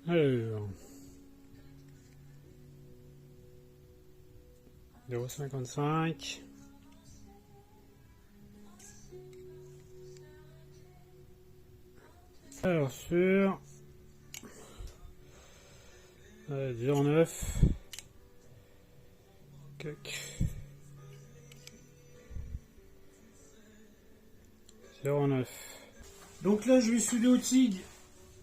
Alors, 0,55. Alors sur 0,9. Cac. 0,9. Donc là je vais souder au TIG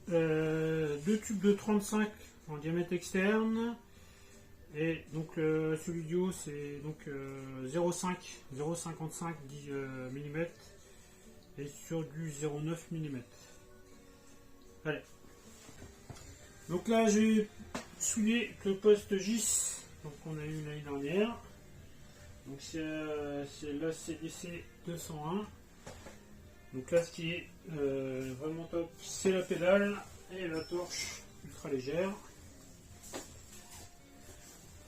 deux tubes de 35 en diamètre externe. Et donc celui du haut c'est donc 0,5 0,55 mm et sur du 0,9 mm. Allez. Donc là j'ai soudé le poste GIS donc on a eu l'année dernière. Donc c'est la CDC 201. Donc là ce qui est vraiment top c'est la pédale et la torche ultra légère.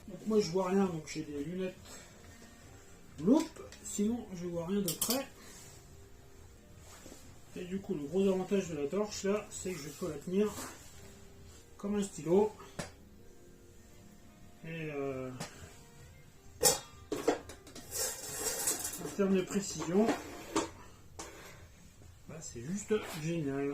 Donc moi je vois rien, donc j'ai des lunettes loupe, sinon je vois rien de près. Et du coup le gros avantage de la torche là, c'est que je peux la tenir comme un stylo. Et en termes de précision, bah, c'est juste génial.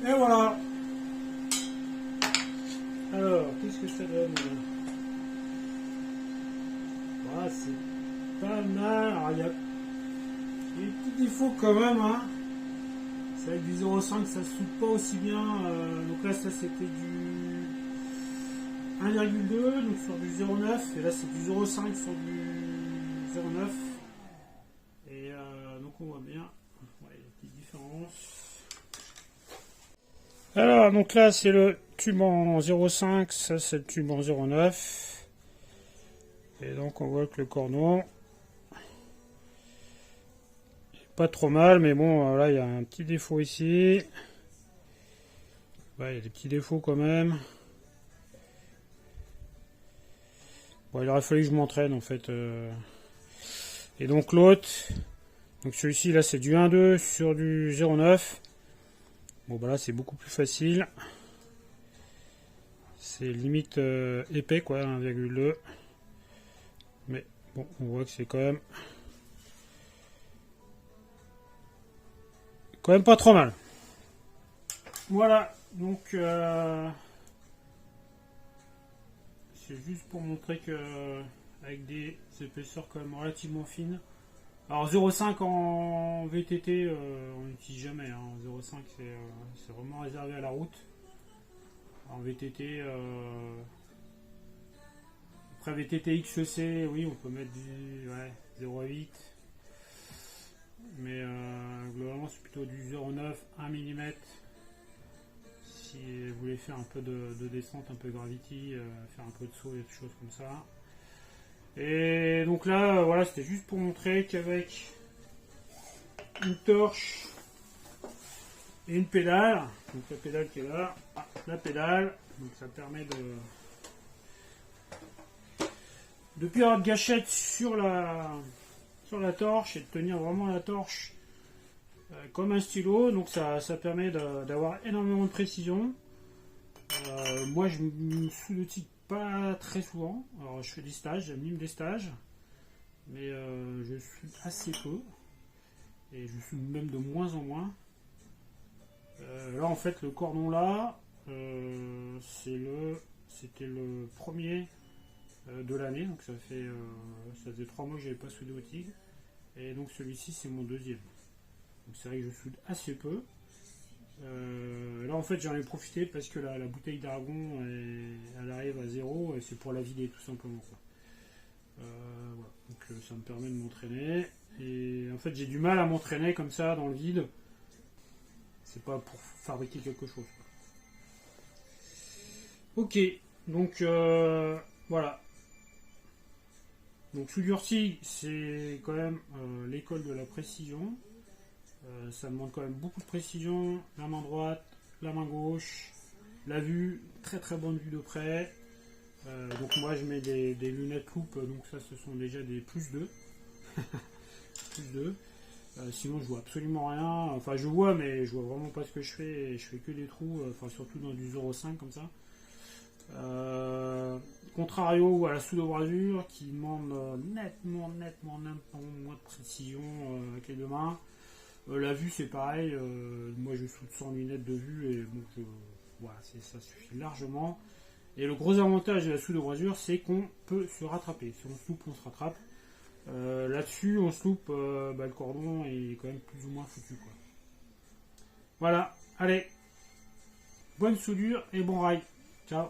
Et voilà. Alors, qu'est-ce que ça donne? Voilà, c'est pas mal. Alors, il y a des petits défauts quand même. Hein. C'est avec du 0,5, ça se soude pas aussi bien. Donc là, ça c'était du 1,2, donc sur du 0,9. Et là, c'est du 0,5 sur du 0,9. Et donc on voit bien. Ouais, il y a des petites différences. Alors, donc là, c'est le tube en 0,5, ça c'est le tube en 0,9. Et donc on voit que le cordon est pas trop mal, mais bon, là il y a un petit défaut ici. Ouais, il y a des petits défauts quand même. Bon, il aurait fallu que je m'entraîne en fait. Et donc l'autre, donc celui-ci là c'est du 1,2 sur du 0,9. Bon bah là c'est beaucoup plus facile. C'est limite épais quoi, 1,2. Mais bon, on voit que c'est quand même pas trop mal. Voilà, donc c'est juste pour montrer que avec des épaisseurs quand même relativement fines. Alors 0,5 en VTT, on n'utilise jamais. Hein. 0,5 c'est vraiment réservé à la route. En VTT, après VTT XEC, oui, on peut mettre du 0,8. Mais globalement, c'est plutôt du 0,9, 1 mm. Si vous voulez faire un peu de descente, un peu gravity, faire un peu de saut et des choses comme ça. Et donc là, voilà, c'était juste pour montrer qu'avec une torche et une pédale, donc la pédale qui est là, la pédale, donc ça permet de plus avoir de gâchette sur la torche et de tenir vraiment la torche comme un stylo, donc ça permet d'avoir énormément de précision. Moi je me soude pas très souvent, alors je fais des stages, j'anime des stages, mais je soude assez peu, et je soude même de moins en moins. Là en fait le cordon là, c'était le premier de l'année, donc ça faisait 3 mois que j'avais pas soudé au TIG. Et donc celui-ci c'est mon deuxième. Donc c'est vrai que je soude assez peu. Là en fait j'en ai profité parce que la bouteille d'argon elle arrive à 0 et c'est pour la vider tout simplement quoi. Voilà. Donc ça me permet de m'entraîner. Et en fait j'ai du mal à m'entraîner comme ça dans le vide. C'est pas pour fabriquer quelque chose quoi. Ok, donc voilà. Donc Soudure TIG c'est quand même l'école de la précision. Ça demande quand même beaucoup de précision, la main droite, la main gauche, la vue, très très bonne vue de près. Donc moi je mets des lunettes loupe, donc ça ce sont déjà des plus 2. plus 2. Sinon je vois absolument rien, enfin je vois mais je vois vraiment pas ce que je fais, et je fais que des trous, enfin surtout dans du 0,5 comme ça. Contrario à la soude-brasure qui demande nettement moins de précision avec les deux mains. La vue c'est pareil, moi je soude sans lunettes de vue et bon, voilà, ça suffit largement. Et le gros avantage de la soude-brasure c'est qu'on peut se rattraper. Si on se loupe, on se rattrape. Là-dessus, on se loupe, le cordon est quand même plus ou moins foutu quoi. Voilà, allez, bonne soudure et bon rail. Ciao.